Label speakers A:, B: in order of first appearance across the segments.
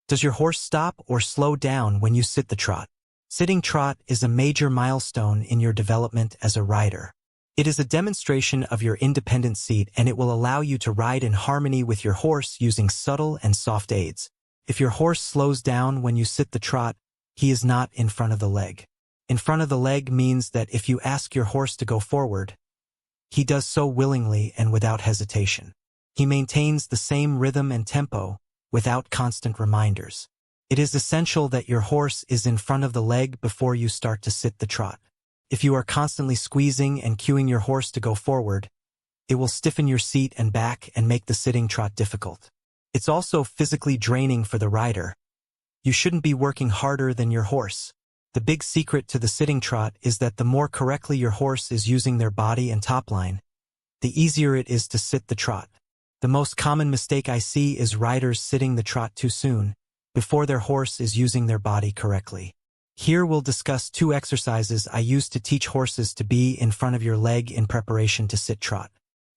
A: Does your horse stop or slow down when you sit the trot? Sitting trot is a major milestone in your development as a rider. It is a demonstration of your independent seat, and it will allow you to ride in harmony with your horse using subtle and soft aids. If your horse slows down when you sit the trot, he is not in front of the leg. In front of the leg means that if you ask your horse to go forward, he does so willingly and without hesitation. He maintains the same rhythm and tempo without constant reminders. It is essential that your horse is in front of the leg before you start to sit the trot. If you are constantly squeezing and cueing your horse to go forward, it will stiffen your seat and back and make the sitting trot difficult. It's also physically draining for the rider. You shouldn't be working harder than your horse. The big secret to the sitting trot is that the more correctly your horse is using their body and top line, the easier it is to sit the trot. The most common mistake I see is riders sitting the trot too soon, before their horse is using their body correctly. Here we'll discuss 2 exercises I use to teach horses to be in front of your leg in preparation to sit trot.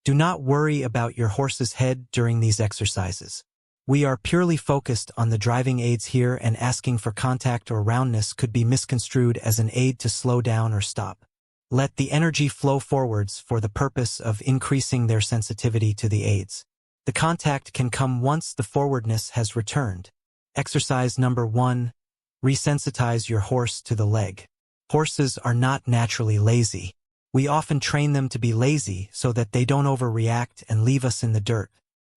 A: Do not worry about your horse's head during these exercises. We are purely focused on the driving aids here, and asking for contact or roundness could be misconstrued as an aid to slow down or stop. Let the energy flow forwards for the purpose of increasing their sensitivity to the aids. The contact can come once the forwardness has returned. Exercise number 1. Resensitize your horse to the leg. Horses are not naturally lazy. We often train them to be lazy so that they don't overreact and leave us in the dirt.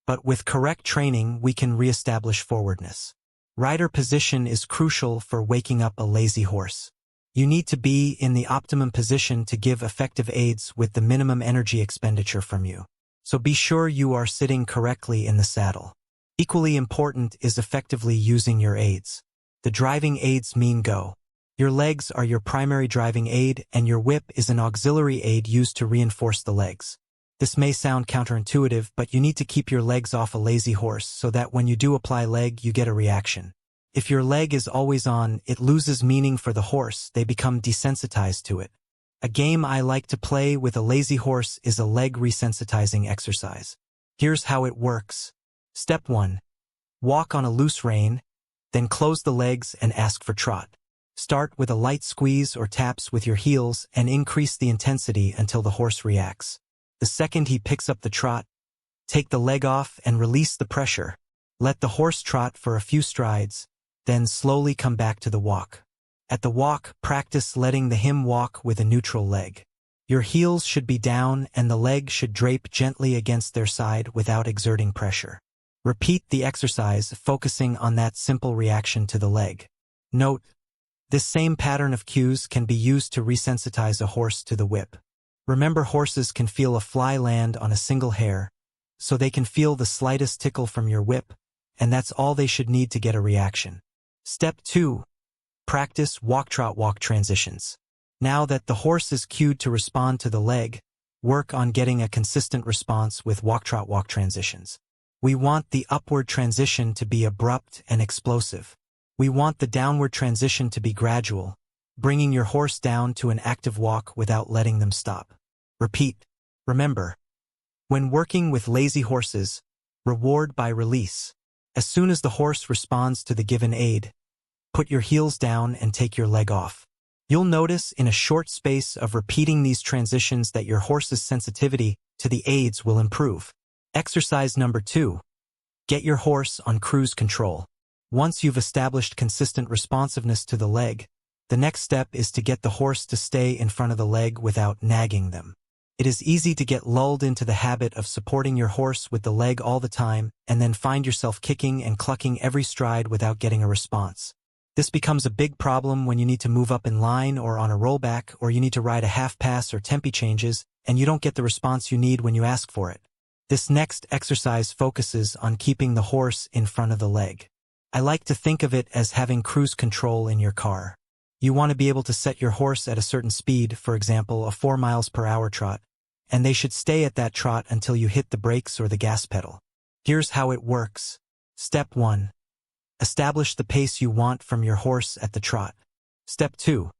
A: But with correct training, we can reestablish forwardness. Rider position is crucial for waking up a lazy horse. You need to be in the optimum position to give effective aids with the minimum energy expenditure from you. So be sure you are sitting correctly in the saddle. Equally important is effectively using your aids. The driving aids mean go. Your legs are your primary driving aid, and your whip is an auxiliary aid used to reinforce the legs. This may sound counterintuitive, but you need to keep your legs off a lazy horse so that when you do apply leg, you get a reaction. If your leg is always on, it loses meaning for the horse. They become desensitized to it. A game I like to play with a lazy horse is a leg resensitizing exercise. Here's how it works. Step 1. Walk on a loose rein, then close the legs and ask for trot. Start with a light squeeze or taps with your heels and increase the intensity until the horse reacts. The second he picks up the trot, take the leg off and release the pressure. Let the horse trot for a few strides, then slowly come back to the walk. At the walk, practice letting the him walk with a neutral leg. Your heels should be down and the leg should drape gently against their side without exerting pressure. Repeat the exercise, focusing on that simple reaction to the leg. Note, this same pattern of cues can be used to resensitize a horse to the whip. Remember, horses can feel a fly land on a single hair, so they can feel the slightest tickle from your whip, and that's all they should need to get a reaction. Step 2. Practice walk-trot-walk transitions. Now that the horse is cued to respond to the leg, work on getting a consistent response with walk-trot-walk transitions. We want the upward transition to be abrupt and explosive. We want the downward transition to be gradual, bringing your horse down to an active walk without letting them stop. Repeat. Remember, when working with lazy horses, reward by release. As soon as the horse responds to the given aid, put your heels down and take your leg off. You'll notice in a short space of repeating these transitions that your horse's sensitivity to the aids will improve. Exercise number 2. Get your horse on cruise control. Once you've established consistent responsiveness to the leg, the next step is to get the horse to stay in front of the leg without nagging them. It is easy to get lulled into the habit of supporting your horse with the leg all the time and then find yourself kicking and clucking every stride without getting a response. This becomes a big problem when you need to move up in line or on a rollback, or you need to ride a half pass or tempi changes, and you don't get the response you need when you ask for it. This next exercise focuses on keeping the horse in front of the leg. I like to think of it as having cruise control in your car. You want to be able to set your horse at a certain speed, for example, a 4 miles per hour trot, and they should stay at that trot until you hit the brakes or the gas pedal. Here's how it works. Step 1. Establish the pace you want from your horse at the trot. Step 2.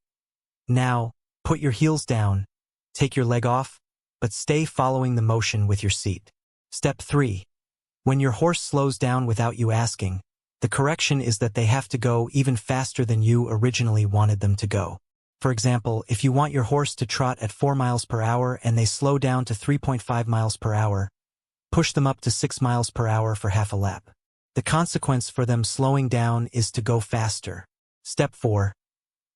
A: Now, put your heels down, take your leg off, but stay following the motion with your seat. Step 3. When your horse slows down without you asking, The correction is that they have to go even faster than you originally wanted them to go. For example, if you want your horse to trot at 4 miles per hour and they slow down to 3.5 miles per hour, push them up to 6 miles per hour for half a lap. The consequence for them slowing down is to go faster. Step 4.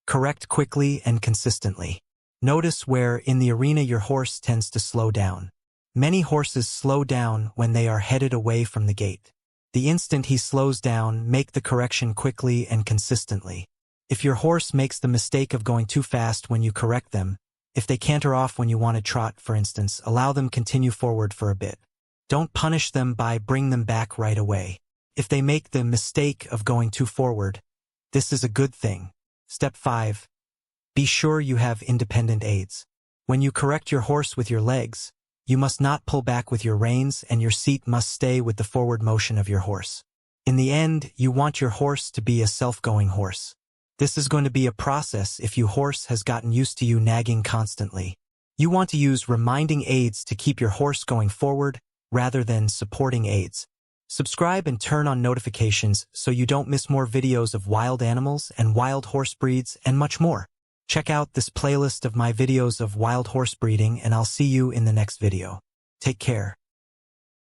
A: Correct quickly and consistently. Notice where in the arena your horse tends to slow down. Many horses slow down when they are headed away from the gate. The instant he slows down, make the correction quickly and consistently. If your horse makes the mistake of going too fast when you correct them, if they canter off when you want to trot, for instance, allow them continue forward for a bit. Don't punish them by bring them back right away. If they make the mistake of going too forward, this is a good thing. Step 5. Be sure you have independent aids. When you correct your horse with your legs, you must not pull back with your reins and your seat must stay with the forward motion of your horse. In the end, you want your horse to be a self-going horse. This is going to be a process if your horse has gotten used to you nagging constantly. You want to use reminding aids to keep your horse going forward rather than supporting aids. Subscribe and turn on notifications so you don't miss more videos of wild animals and wild horse breeds and much more. Check out this playlist of my videos of wild horse breeding and I'll see you in the next video. Take care.